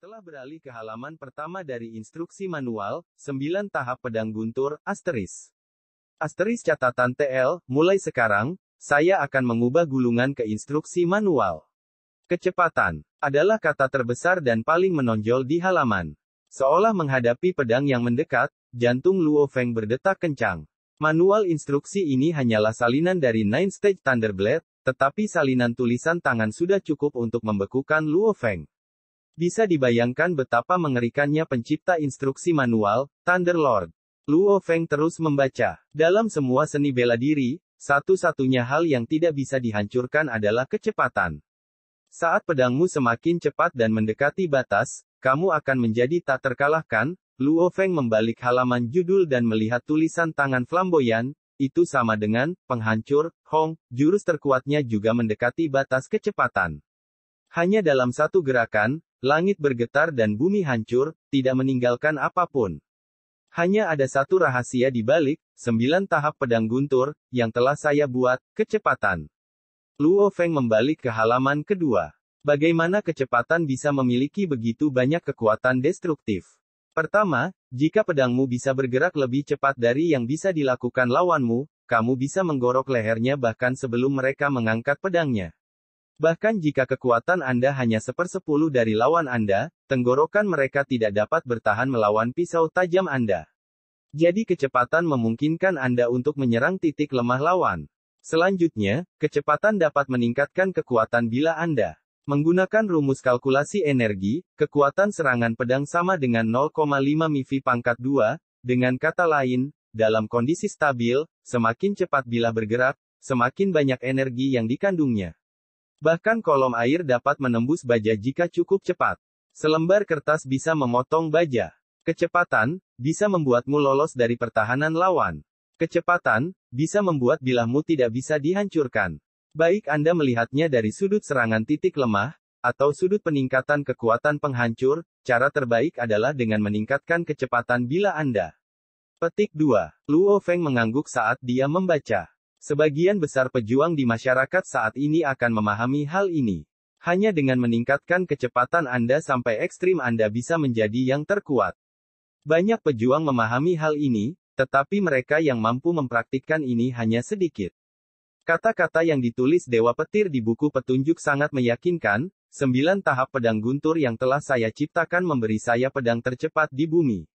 Setelah beralih ke halaman pertama dari instruksi manual, 9 tahap pedang guntur, asterisk. Asterisk catatan TL, mulai sekarang, saya akan mengubah gulungan ke instruksi manual. Kecepatan adalah kata terbesar dan paling menonjol di halaman. Seolah menghadapi pedang yang mendekat, jantung Luo Feng berdetak kencang. Manual instruksi ini hanyalah salinan dari Nine Stage Thunder Blade, tetapi salinan tulisan tangan sudah cukup untuk membekukan Luo Feng. Bisa dibayangkan betapa mengerikannya pencipta instruksi manual, Thunder Lord. Luo Feng terus membaca. Dalam semua seni bela diri, satu-satunya hal yang tidak bisa dihancurkan adalah kecepatan. Saat pedangmu semakin cepat dan mendekati batas, kamu akan menjadi tak terkalahkan. Luo Feng membalik halaman judul dan melihat tulisan tangan flamboyan, itu sama dengan, penghancur, Hong, jurus terkuatnya juga mendekati batas kecepatan. Hanya dalam satu gerakan, langit bergetar dan bumi hancur, tidak meninggalkan apapun. Hanya ada satu rahasia di balik, 9 tahap pedang guntur, yang telah saya buat, kecepatan. Luo Feng membalik ke halaman kedua. Bagaimana kecepatan bisa memiliki begitu banyak kekuatan destruktif? Pertama, jika pedangmu bisa bergerak lebih cepat dari yang bisa dilakukan lawanmu, kamu bisa menggorok lehernya bahkan sebelum mereka mengangkat pedangnya. Bahkan jika kekuatan Anda hanya 1/10 dari lawan Anda, tenggorokan mereka tidak dapat bertahan melawan pisau tajam Anda. Jadi kecepatan memungkinkan Anda untuk menyerang titik lemah lawan. Selanjutnya, kecepatan dapat meningkatkan kekuatan bila Anda menggunakan rumus kalkulasi energi, kekuatan serangan pedang sama dengan 0,5 MiV pangkat 2, dengan kata lain, dalam kondisi stabil, semakin cepat bilah bergerak, semakin banyak energi yang dikandungnya. Bahkan kolom air dapat menembus baja jika cukup cepat. Selembar kertas bisa memotong baja. Kecepatan bisa membuatmu lolos dari pertahanan lawan. Kecepatan bisa membuat bilahmu tidak bisa dihancurkan. Baik Anda melihatnya dari sudut serangan titik lemah, atau sudut peningkatan kekuatan penghancur, cara terbaik adalah dengan meningkatkan kecepatan bila Anda. Petik 2. Luo Feng mengangguk saat dia membaca. Sebagian besar pejuang di masyarakat saat ini akan memahami hal ini. Hanya dengan meningkatkan kecepatan Anda sampai ekstrim Anda bisa menjadi yang terkuat. Banyak pejuang memahami hal ini, tetapi mereka yang mampu mempraktikkan ini hanya sedikit. Kata-kata yang ditulis Dewa Petir di buku petunjuk sangat meyakinkan, 9 tahap pedang guntur yang telah saya ciptakan memberi saya pedang tercepat di bumi.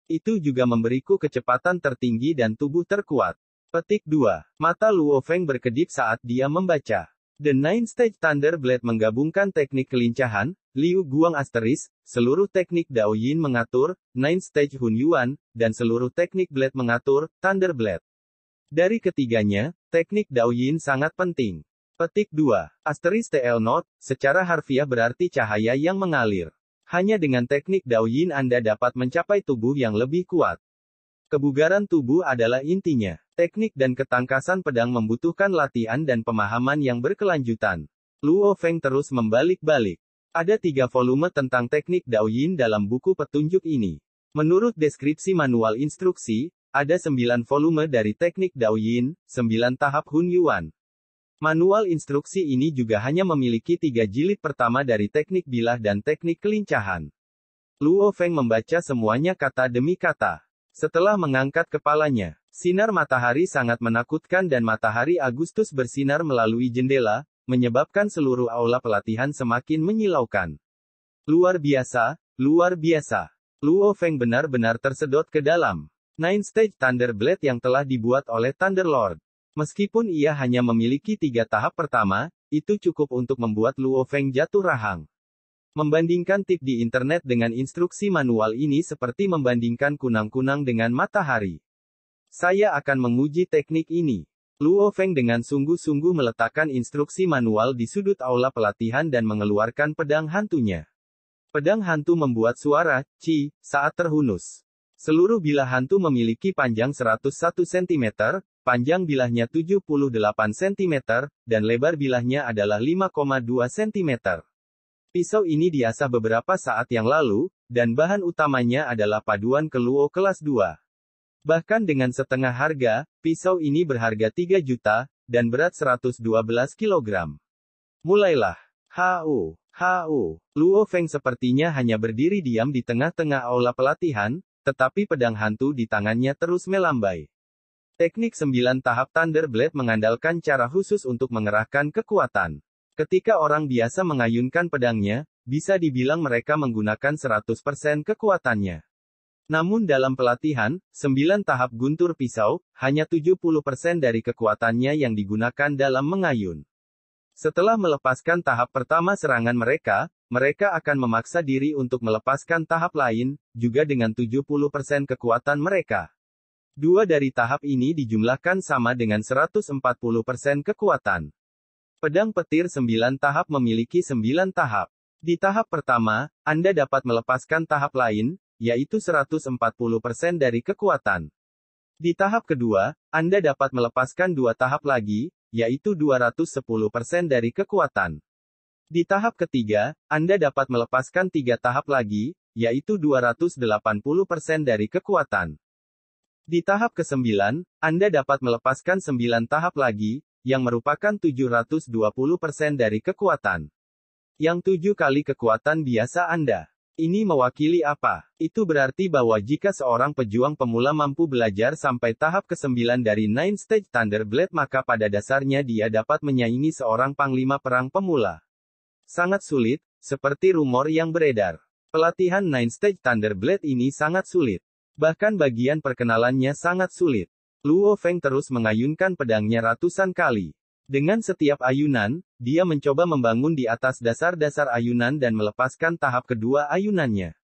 Itu juga memberiku kecepatan tertinggi dan tubuh terkuat. Petik 2. Mata Luo Feng berkedip saat dia membaca. The Nine Stage Thunder Blade menggabungkan teknik kelincahan, Liu Guang asterisk, seluruh teknik Dao Yin mengatur, Nine Stage Hun Yuan, dan seluruh teknik Blade mengatur, Thunder Blade. Dari ketiganya, teknik Dao Yin sangat penting. Petik 2. Asterisk TL Note, secara harfiah berarti cahaya yang mengalir. Hanya dengan teknik Dao Yin Anda dapat mencapai tubuh yang lebih kuat. Kebugaran tubuh adalah intinya. Teknik dan ketangkasan pedang membutuhkan latihan dan pemahaman yang berkelanjutan. Luo Feng terus membalik-balik. Ada 3 volume tentang teknik Dao Yin dalam buku petunjuk ini. Menurut deskripsi manual instruksi, ada 9 volume dari teknik Dao Yin, 9 tahap Hun Yuan. Manual instruksi ini juga hanya memiliki 3 jilid pertama dari teknik bilah dan teknik kelincahan. Luo Feng membaca semuanya kata demi kata. Setelah mengangkat kepalanya, sinar matahari sangat menakutkan dan matahari Agustus bersinar melalui jendela, menyebabkan seluruh aula pelatihan semakin menyilaukan. Luar biasa, luar biasa. Luo Feng benar-benar tersedot ke dalam Nine Stage Thunder Blade yang telah dibuat oleh Thunder Lord. Meskipun ia hanya memiliki 3 tahap pertama, itu cukup untuk membuat Luo Feng jatuh rahang. Membandingkan tip di internet dengan instruksi manual ini seperti membandingkan kunang-kunang dengan matahari. Saya akan menguji teknik ini. Luo Feng dengan sungguh-sungguh meletakkan instruksi manual di sudut aula pelatihan dan mengeluarkan pedang hantunya. Pedang hantu membuat suara, "Ci," saat terhunus. Seluruh bilah hantu memiliki panjang 101 cm, panjang bilahnya 78 cm, dan lebar bilahnya adalah 5,2 cm. Pisau ini diasah beberapa saat yang lalu, dan bahan utamanya adalah paduan keluo kelas 2. Bahkan dengan setengah harga, pisau ini berharga 3 juta, dan berat 112 kg. Mulailah. Luo Feng sepertinya hanya berdiri diam di tengah-tengah aula pelatihan, tetapi pedang hantu di tangannya terus melambai. Teknik 9 tahap Thunder Blade mengandalkan cara khusus untuk mengerahkan kekuatan. Ketika orang biasa mengayunkan pedangnya, bisa dibilang mereka menggunakan 100% kekuatannya. Namun dalam pelatihan, 9 tahap guntur pisau, hanya 70% dari kekuatannya yang digunakan dalam mengayun. Setelah melepaskan tahap pertama serangan mereka, mereka akan memaksa diri untuk melepaskan tahap lain, juga dengan 70% kekuatan mereka. Dua dari tahap ini dijumlahkan sama dengan 140% kekuatan. Pedang petir 9 tahap memiliki 9 tahap. Di tahap pertama, Anda dapat melepaskan tahap lain, yaitu 140% dari kekuatan. Di tahap kedua, Anda dapat melepaskan 2 tahap lagi, yaitu 210% dari kekuatan. Di tahap ketiga, Anda dapat melepaskan 3 tahap lagi, yaitu 280% dari kekuatan. Di tahap ke-9, Anda dapat melepaskan 9 tahap lagi, yang merupakan 720% dari kekuatan. Yang 7 kali kekuatan biasa Anda. Ini mewakili apa? Itu berarti bahwa jika seorang pejuang pemula mampu belajar sampai tahap ke-9 dari 9 Stage Thunder Blade maka pada dasarnya dia dapat menyaingi seorang panglima perang pemula. Sangat sulit, seperti rumor yang beredar. Pelatihan 9 Stage Thunder Blade ini sangat sulit. Bahkan bagian perkenalannya sangat sulit. Luo Feng terus mengayunkan pedangnya ratusan kali. Dengan setiap ayunan, dia mencoba membangun di atas dasar-dasar ayunan dan melepaskan tahap kedua ayunannya.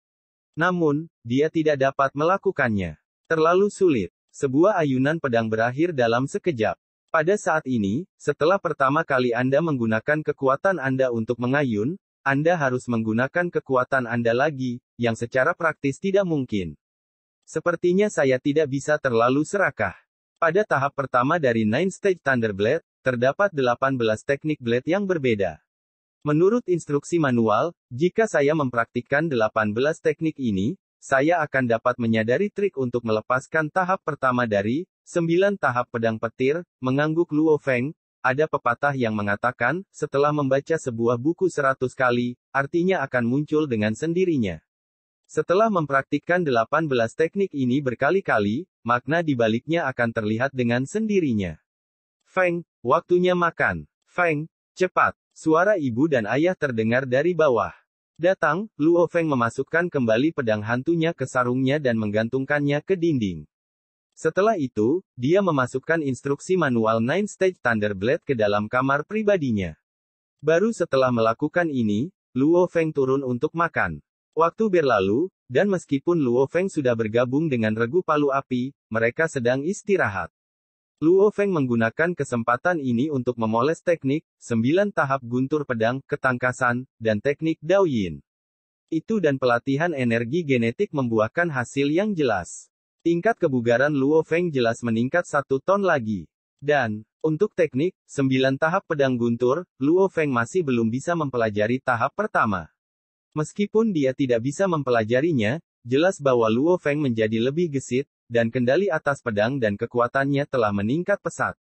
Namun, dia tidak dapat melakukannya. Terlalu sulit. Sebuah ayunan pedang berakhir dalam sekejap. Pada saat ini, setelah pertama kali Anda menggunakan kekuatan Anda untuk mengayun, Anda harus menggunakan kekuatan Anda lagi, yang secara praktis tidak mungkin. Sepertinya saya tidak bisa terlalu serakah. Pada tahap pertama dari 9 Stage Thunder Blade, terdapat 18 teknik blade yang berbeda. Menurut instruksi manual, jika saya mempraktikkan 18 teknik ini, saya akan dapat menyadari trik untuk melepaskan tahap pertama dari 9 tahap pedang petir, mengangguk Luo Feng. Ada pepatah yang mengatakan, setelah membaca sebuah buku 100 kali, artinya akan muncul dengan sendirinya. Setelah mempraktikkan 18 teknik ini berkali-kali, makna di baliknya akan terlihat dengan sendirinya. Feng, waktunya makan. Feng, cepat. Suara ibu dan ayah terdengar dari bawah. Datang, Luo Feng memasukkan kembali pedang hantunya ke sarungnya dan menggantungkannya ke dinding. Setelah itu, dia memasukkan instruksi manual 9 Stage Thunder Blade ke dalam kamar pribadinya. Baru setelah melakukan ini, Luo Feng turun untuk makan. Waktu berlalu, dan meskipun Luo Feng sudah bergabung dengan regu palu api, mereka sedang istirahat. Luo Feng menggunakan kesempatan ini untuk memoles teknik 9 tahap guntur pedang, ketangkasan, dan teknik Daoyin. Itu dan pelatihan energi genetik membuahkan hasil yang jelas. Tingkat kebugaran Luo Feng jelas meningkat 1 ton lagi. Dan, untuk teknik 9 tahap pedang guntur, Luo Feng masih belum bisa mempelajari tahap pertama. Meskipun dia tidak bisa mempelajarinya, jelas bahwa Luo Feng menjadi lebih gesit, dan kendali atas pedang dan kekuatannya telah meningkat pesat.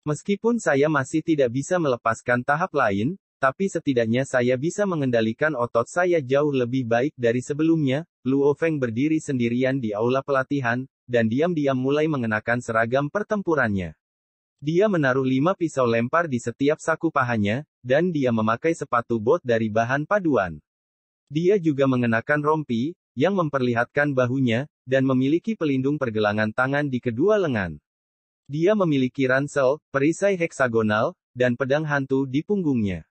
Meskipun saya masih tidak bisa melepaskan tahap lain, tapi setidaknya saya bisa mengendalikan otot saya jauh lebih baik dari sebelumnya. Luo Feng berdiri sendirian di aula pelatihan, dan diam-diam mulai mengenakan seragam pertempurannya. Dia menaruh 5 pisau lempar di setiap saku pahanya, dan dia memakai sepatu bot dari bahan paduan. Dia juga mengenakan rompi, yang memperlihatkan bahunya, dan memiliki pelindung pergelangan tangan di kedua lengan. Dia memiliki ransel, perisai heksagonal, dan pedang hantu di punggungnya.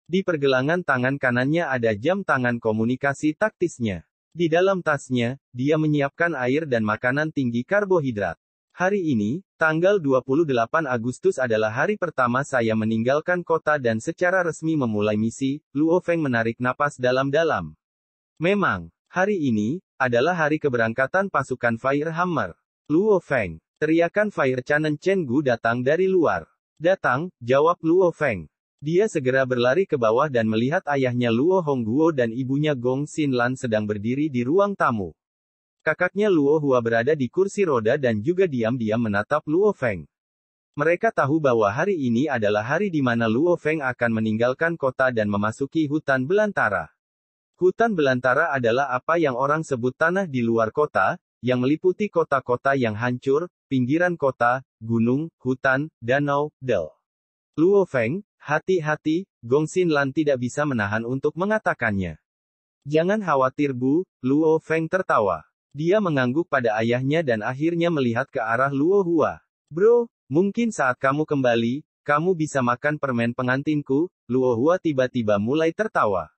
Di pergelangan tangan kanannya ada jam tangan komunikasi taktisnya. Di dalam tasnya, dia menyiapkan air dan makanan tinggi karbohidrat. Hari ini, tanggal 28 Agustus adalah hari pertama saya meninggalkan kota dan secara resmi memulai misi. Luo Feng menarik napas dalam-dalam. Memang, hari ini adalah hari keberangkatan pasukan Fire Hammer. Luo Feng, teriakan Fire Canon Chen Gu datang dari luar. Datang, jawab Luo Feng. Dia segera berlari ke bawah dan melihat ayahnya Luo Hongguo dan ibunya Gong Xinlan sedang berdiri di ruang tamu. Kakaknya Luo Hua berada di kursi roda dan juga diam-diam menatap Luo Feng. Mereka tahu bahwa hari ini adalah hari di mana Luo Feng akan meninggalkan kota dan memasuki hutan belantara. Hutan belantara adalah apa yang orang sebut tanah di luar kota, yang meliputi kota-kota yang hancur, pinggiran kota, gunung, hutan, danau, del. Luo Feng, hati-hati, Gong Xinlan tidak bisa menahan untuk mengatakannya. Jangan khawatir Bu, Luo Feng tertawa. Dia mengangguk pada ayahnya dan akhirnya melihat ke arah Luo Hua. Bro, mungkin saat kamu kembali, kamu bisa makan permen pengantinku. Luo Hua tiba-tiba mulai tertawa.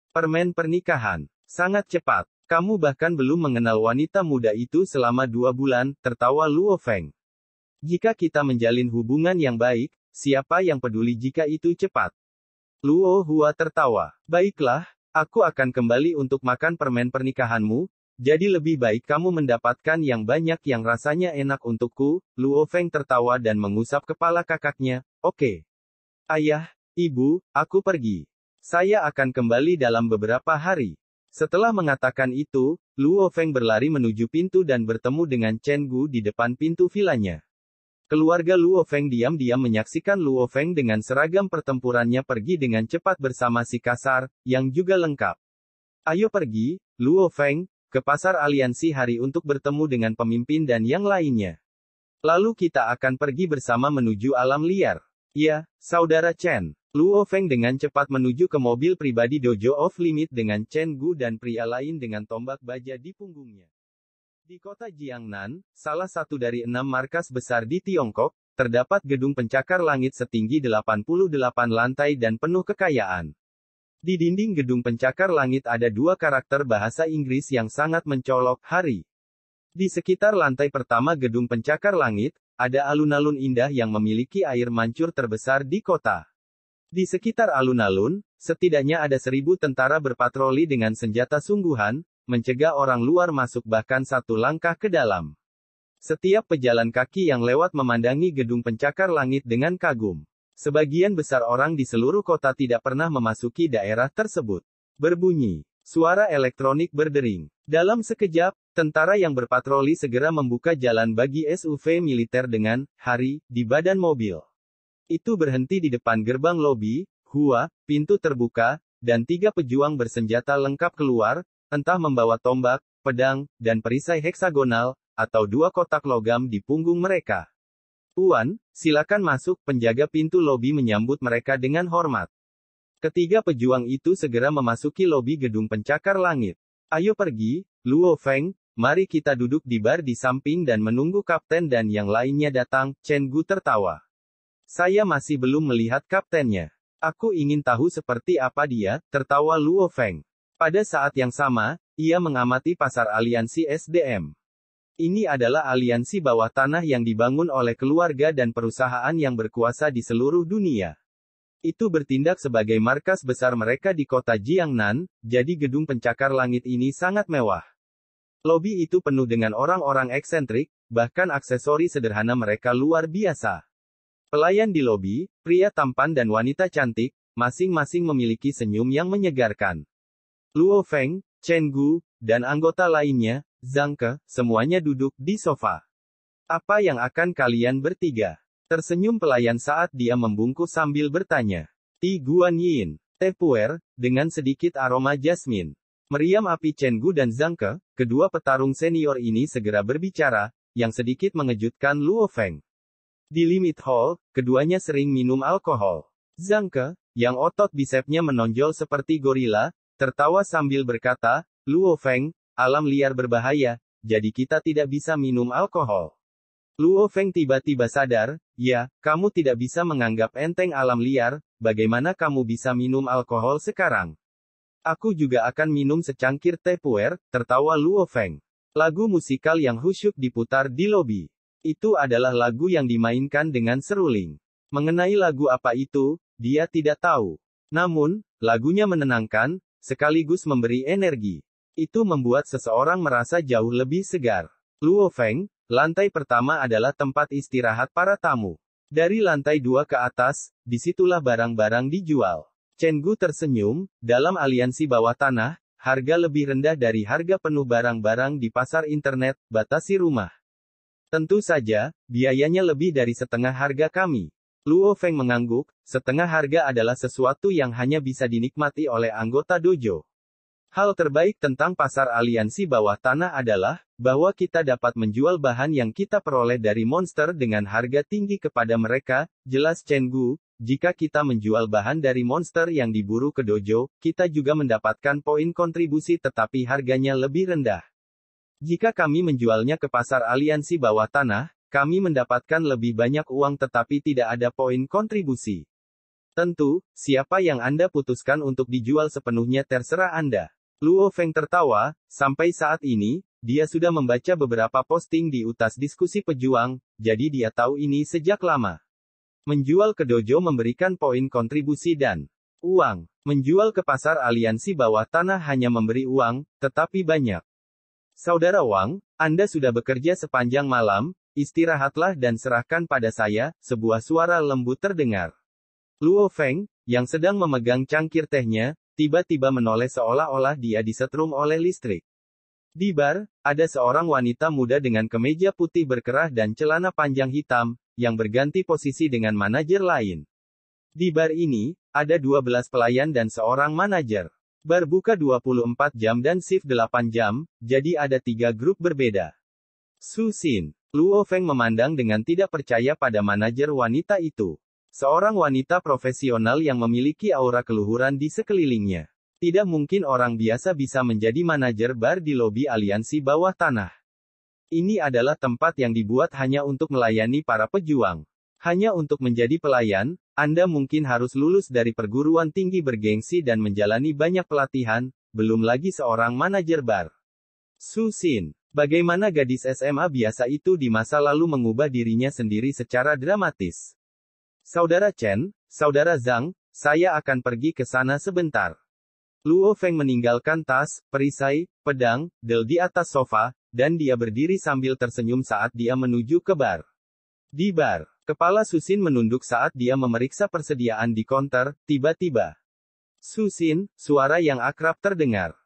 Permen pernikahan. Sangat cepat. Kamu bahkan belum mengenal wanita muda itu selama 2 bulan, tertawa Luo Feng. Jika kita menjalin hubungan yang baik, siapa yang peduli jika itu cepat? Luo Hua tertawa. Baiklah, aku akan kembali untuk makan permen pernikahanmu, jadi lebih baik kamu mendapatkan yang banyak yang rasanya enak untukku. Luo Feng tertawa dan mengusap kepala kakaknya. Oke. Ayah, ibu, aku pergi. Saya akan kembali dalam beberapa hari. Setelah mengatakan itu, Luo Feng berlari menuju pintu dan bertemu dengan Chen Gu di depan pintu vilanya. Keluarga Luo Feng diam-diam menyaksikan Luo Feng dengan seragam pertempurannya pergi dengan cepat bersama si kasar, yang juga lengkap. Ayo pergi, Luo Feng, ke pasar aliansi hari untuk bertemu dengan pemimpin dan yang lainnya. Lalu kita akan pergi bersama menuju alam liar. Ya, saudara Chen. Luo Feng dengan cepat menuju ke mobil pribadi Dojo Off Limit dengan Chen Gu dan pria lain dengan tombak baja di punggungnya. Di kota Jiangnan, salah satu dari 6 markas besar di Tiongkok, terdapat gedung pencakar langit setinggi 88 lantai dan penuh kekayaan. Di dinding gedung pencakar langit ada 2 karakter bahasa Inggris yang sangat mencolok, hari. Di sekitar lantai pertama gedung pencakar langit, ada alun-alun indah yang memiliki air mancur terbesar di kota. Di sekitar alun-alun, setidaknya ada 1000 tentara berpatroli dengan senjata sungguhan, mencegah orang luar masuk bahkan 1 langkah ke dalam. Setiap pejalan kaki yang lewat memandangi gedung pencakar langit dengan kagum. Sebagian besar orang di seluruh kota tidak pernah memasuki daerah tersebut. Berbunyi. Suara elektronik berdering. Dalam sekejap, tentara yang berpatroli segera membuka jalan bagi SUV militer dengan, hari, di badan mobil. Itu berhenti di depan gerbang lobi, Hua, pintu terbuka, dan 3 pejuang bersenjata lengkap keluar, entah membawa tombak, pedang, dan perisai heksagonal, atau 2 kotak logam di punggung mereka. Tuan, silakan masuk, penjaga pintu lobi menyambut mereka dengan hormat. Ketiga pejuang itu segera memasuki lobi gedung pencakar langit. Ayo pergi, Luo Feng, mari kita duduk di bar di samping dan menunggu kapten dan yang lainnya datang. Chen Gu tertawa. Saya masih belum melihat kaptennya. Aku ingin tahu seperti apa dia, tertawa Luo Feng. Pada saat yang sama, ia mengamati pasar aliansi SDM. Ini adalah aliansi bawah tanah yang dibangun oleh keluarga dan perusahaan yang berkuasa di seluruh dunia. Itu bertindak sebagai markas besar mereka di kota Jiangnan, jadi gedung pencakar langit ini sangat mewah. Lobi itu penuh dengan orang-orang eksentrik, bahkan aksesori sederhana mereka luar biasa. Pelayan di lobi, pria tampan dan wanita cantik, masing-masing memiliki senyum yang menyegarkan. Luo Feng, Chen Gu, dan anggota lainnya, Zhang Ke, semuanya duduk di sofa. Apa yang akan kalian bertiga? Tersenyum pelayan saat dia membungkuk sambil bertanya. Ti Guan Yin, teh puer, dengan sedikit aroma jasmin. Meriam api Chen Gu dan Zhang Ke, kedua petarung senior ini segera berbicara, yang sedikit mengejutkan Luo Feng. Di Limit Hall, keduanya sering minum alkohol. Zhang Ke, yang otot bisepnya menonjol seperti gorila, tertawa sambil berkata, Luo Feng, alam liar berbahaya, jadi kita tidak bisa minum alkohol. Luo Feng tiba-tiba sadar, ya, kamu tidak bisa menganggap enteng alam liar, bagaimana kamu bisa minum alkohol sekarang? Aku juga akan minum secangkir teh puer, tertawa Luo Feng. Lagu musikal yang khusyuk diputar di lobi. Itu adalah lagu yang dimainkan dengan seruling. Mengenai lagu apa itu, dia tidak tahu. Namun, lagunya menenangkan, sekaligus memberi energi. Itu membuat seseorang merasa jauh lebih segar. Luo Feng, lantai pertama adalah tempat istirahat para tamu. Dari lantai 2 ke atas, disitulah barang-barang dijual. Chen Gu tersenyum, dalam aliansi bawah tanah, harga lebih rendah dari harga penuh barang-barang di pasar internet, batasi rumah. Tentu saja, biayanya lebih dari setengah harga kami. Luo Feng mengangguk, setengah harga adalah sesuatu yang hanya bisa dinikmati oleh anggota dojo. Hal terbaik tentang pasar aliansi bawah tanah adalah, bahwa kita dapat menjual bahan yang kita peroleh dari monster dengan harga tinggi kepada mereka, jelas Chen Gu. Jika kita menjual bahan dari monster yang diburu ke dojo, kita juga mendapatkan poin kontribusi tetapi harganya lebih rendah. Jika kami menjualnya ke pasar aliansi bawah tanah, kami mendapatkan lebih banyak uang tetapi tidak ada poin kontribusi. Tentu, siapa yang Anda putuskan untuk dijual sepenuhnya terserah Anda. Luo Feng tertawa, sampai saat ini, dia sudah membaca beberapa posting di utas diskusi pejuang, jadi dia tahu ini sejak lama. Menjual ke dojo memberikan poin kontribusi dan uang. Menjual ke pasar aliansi bawah tanah hanya memberi uang, tetapi banyak. Saudara Wang, Anda sudah bekerja sepanjang malam, istirahatlah dan serahkan pada saya, sebuah suara lembut terdengar. Luo Feng, yang sedang memegang cangkir tehnya, tiba-tiba menoleh seolah-olah dia disetrum oleh listrik. Di bar, ada seorang wanita muda dengan kemeja putih berkerah dan celana panjang hitam, yang berganti posisi dengan manajer lain. Di bar ini, ada 12 pelayan dan seorang manajer. Bar buka 24 jam dan shift 8 jam, jadi ada 3 grup berbeda. Su Xin. Luo Feng memandang dengan tidak percaya pada manajer wanita itu. Seorang wanita profesional yang memiliki aura keluhuran di sekelilingnya. Tidak mungkin orang biasa bisa menjadi manajer bar di lobi aliansi bawah tanah. Ini adalah tempat yang dibuat hanya untuk melayani para pejuang. Hanya untuk menjadi pelayan, Anda mungkin harus lulus dari perguruan tinggi bergengsi dan menjalani banyak pelatihan, belum lagi seorang manajer bar. Su Xin. Bagaimana gadis SMA biasa itu di masa lalu mengubah dirinya sendiri secara dramatis. Saudara Chen, Saudara Zhang, saya akan pergi ke sana sebentar. Luo Feng meninggalkan tas, perisai, pedang, del di atas sofa, dan dia berdiri sambil tersenyum saat dia menuju ke bar. Di bar, kepala Su Xin menunduk saat dia memeriksa persediaan di konter, tiba-tiba. Su Xin, suara yang akrab terdengar.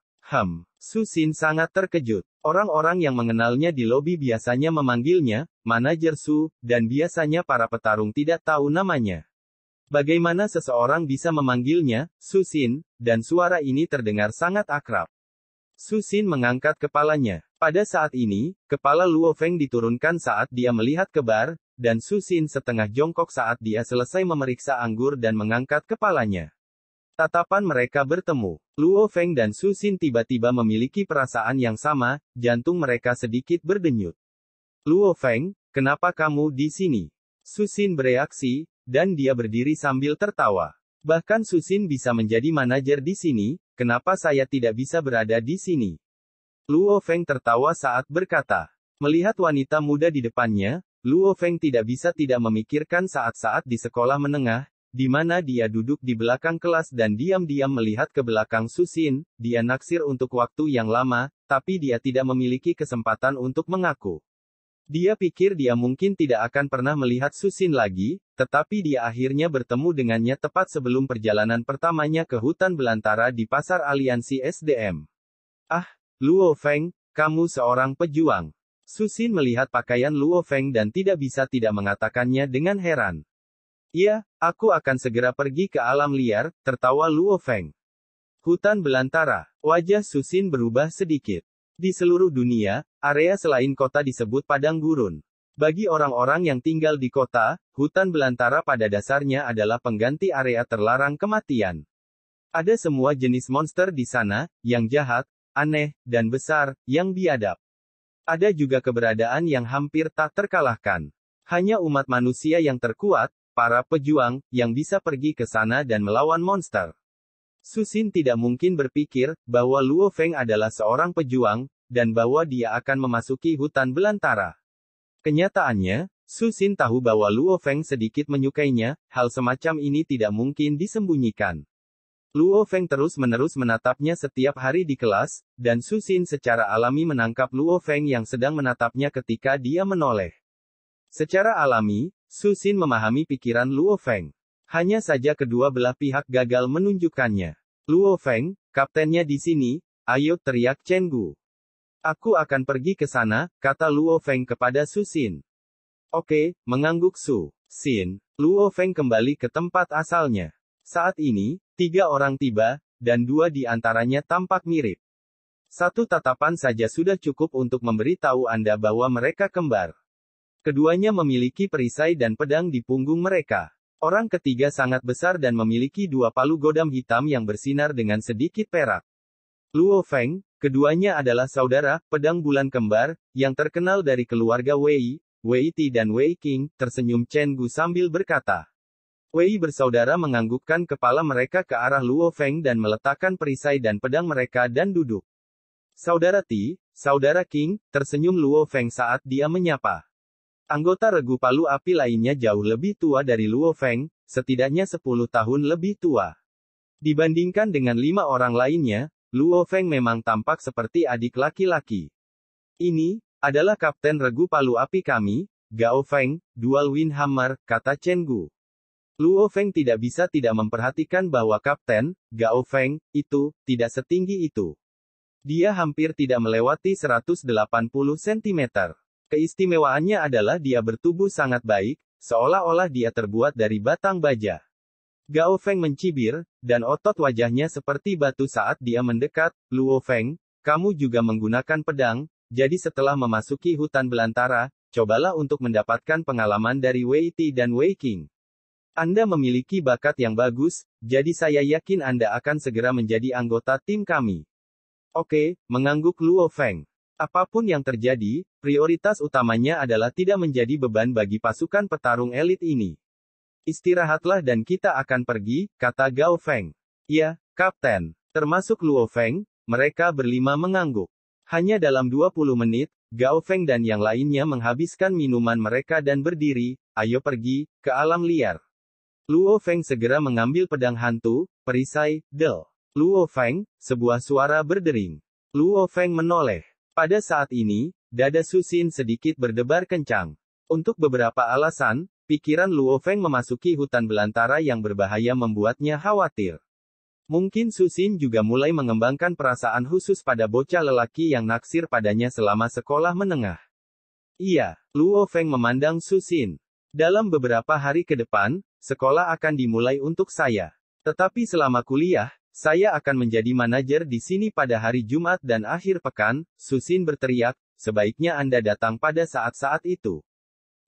Su Xin sangat terkejut. Orang-orang yang mengenalnya di lobi biasanya memanggilnya, manajer Su, dan biasanya para petarung tidak tahu namanya. Bagaimana seseorang bisa memanggilnya, Su Xin, dan suara ini terdengar sangat akrab. Su Xin mengangkat kepalanya. Pada saat ini, kepala Luo Feng diturunkan saat dia melihat ke bar, dan Su Xin setengah jongkok saat dia selesai memeriksa anggur dan mengangkat kepalanya. Tatapan mereka bertemu. Luo Feng dan Su Xin tiba-tiba memiliki perasaan yang sama, jantung mereka sedikit berdenyut. Luo Feng, kenapa kamu di sini? Su Xin bereaksi, dan dia berdiri sambil tertawa. Bahkan Su Xin bisa menjadi manajer di sini, kenapa saya tidak bisa berada di sini? Luo Feng tertawa saat berkata. Melihat wanita muda di depannya, Luo Feng tidak bisa tidak memikirkan saat-saat di sekolah menengah, di mana dia duduk di belakang kelas dan diam-diam melihat ke belakang Su Xin. Dia naksir untuk waktu yang lama, tapi dia tidak memiliki kesempatan untuk mengaku. Dia pikir dia mungkin tidak akan pernah melihat Su Xin lagi, tetapi dia akhirnya bertemu dengannya tepat sebelum perjalanan pertamanya ke hutan belantara di pasar aliansi SDM. Ah, Luo Feng, kamu seorang pejuang. Su Xin melihat pakaian Luo Feng dan tidak bisa tidak mengatakannya dengan heran. Iya, aku akan segera pergi ke alam liar, tertawa Luo Feng. Hutan belantara. Wajah Su Xin berubah sedikit. Di seluruh dunia, area selain kota disebut padang gurun. Bagi orang-orang yang tinggal di kota, hutan belantara pada dasarnya adalah pengganti area terlarang kematian. Ada semua jenis monster di sana, yang jahat, aneh, dan besar, yang biadab. Ada juga keberadaan yang hampir tak terkalahkan. Hanya umat manusia yang terkuat, para pejuang, yang bisa pergi ke sana dan melawan monster. Su Xin tidak mungkin berpikir, bahwa Luo Feng adalah seorang pejuang, dan bahwa dia akan memasuki hutan belantara. Kenyataannya, Su Xin tahu bahwa Luo Feng sedikit menyukainya, hal semacam ini tidak mungkin disembunyikan. Luo Feng terus-menerus menatapnya setiap hari di kelas, dan Su Xin secara alami menangkap Luo Feng yang sedang menatapnya ketika dia menoleh. Secara alami, Su Xin memahami pikiran Luo Feng. Hanya saja kedua belah pihak gagal menunjukkannya. Luo Feng, kaptennya di sini, ayo teriak Chen Gu. Aku akan pergi ke sana, kata Luo Feng kepada Su Xin. Oke, mengangguk Su Xin. Luo Feng kembali ke tempat asalnya. Saat ini, 3 orang tiba, dan 2 di antaranya tampak mirip. Satu tatapan saja sudah cukup untuk memberitahu Anda bahwa mereka kembar. Keduanya memiliki perisai dan pedang di punggung mereka. Orang ketiga sangat besar dan memiliki 2 palu godam hitam yang bersinar dengan sedikit perak. Luo Feng, keduanya adalah saudara, pedang bulan kembar, yang terkenal dari keluarga Wei, Wei Ti dan Wei Qing, tersenyum Chen Gu sambil berkata. Wei bersaudara menganggukkan kepala mereka ke arah Luo Feng dan meletakkan perisai dan pedang mereka dan duduk. Saudara Ti, saudara Qing, tersenyum Luo Feng saat dia menyapa. Anggota regu palu api lainnya jauh lebih tua dari Luo Feng, setidaknya 10 tahun lebih tua. Dibandingkan dengan 5 orang lainnya, Luo Feng memang tampak seperti adik laki-laki. Ini adalah kapten regu palu api kami, Gao Feng, Dual Wind Hammer, kata Chen Gu. Luo Feng tidak bisa tidak memperhatikan bahwa kapten, Gao Feng, itu, tidak setinggi itu. Dia hampir tidak melewati 180 cm. Keistimewaannya adalah dia bertubuh sangat baik, seolah-olah dia terbuat dari batang baja. Gao Feng mencibir, dan otot wajahnya seperti batu saat dia mendekat. Luo Feng, kamu juga menggunakan pedang, jadi setelah memasuki hutan belantara, cobalah untuk mendapatkan pengalaman dari Wei Ti dan Wei Qing. Anda memiliki bakat yang bagus, jadi saya yakin Anda akan segera menjadi anggota tim kami. Oke, mengangguk Luo Feng. Apapun yang terjadi, prioritas utamanya adalah tidak menjadi beban bagi pasukan petarung elit ini. Istirahatlah dan kita akan pergi, kata Gao Feng. Ya, Kapten. Termasuk Luo Feng, mereka berlima mengangguk. Hanya dalam 20 menit, Gao Feng dan yang lainnya menghabiskan minuman mereka dan berdiri, ayo pergi, ke alam liar. Luo Feng segera mengambil pedang hantu, perisai, del. Luo Feng, sebuah suara berdering. Luo Feng menoleh. Pada saat ini, dada Su Xin sedikit berdebar kencang. Untuk beberapa alasan, pikiran Luo Feng memasuki hutan belantara yang berbahaya membuatnya khawatir. Mungkin Su Xin juga mulai mengembangkan perasaan khusus pada bocah lelaki yang naksir padanya selama sekolah menengah. Iya, Luo Feng memandang Su Xin. Dalam beberapa hari ke depan, sekolah akan dimulai untuk saya. Tetapi selama kuliah, saya akan menjadi manajer di sini pada hari Jumat dan akhir pekan. Su Xin berteriak, sebaiknya Anda datang pada saat-saat itu.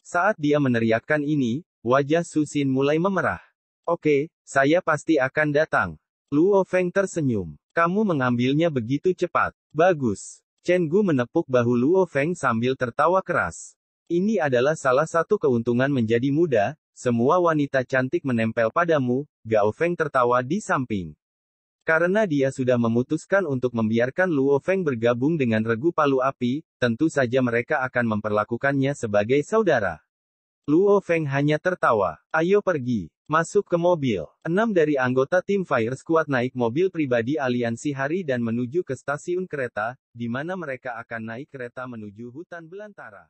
Saat dia meneriakkan ini, wajah Su Xin mulai memerah. Oke, saya pasti akan datang. Luo Feng tersenyum. Kamu mengambilnya begitu cepat. Bagus. Chen Gu menepuk bahu Luo Feng sambil tertawa keras. Ini adalah salah satu keuntungan menjadi muda, semua wanita cantik menempel padamu, Gao Feng tertawa di samping. Karena dia sudah memutuskan untuk membiarkan Luo Feng bergabung dengan regu palu api, tentu saja mereka akan memperlakukannya sebagai saudara. Luo Feng hanya tertawa. Ayo pergi. Masuk ke mobil. 6 dari anggota tim Fire Squad naik mobil pribadi aliansi Hari dan menuju ke stasiun kereta, di mana mereka akan naik kereta menuju hutan belantara.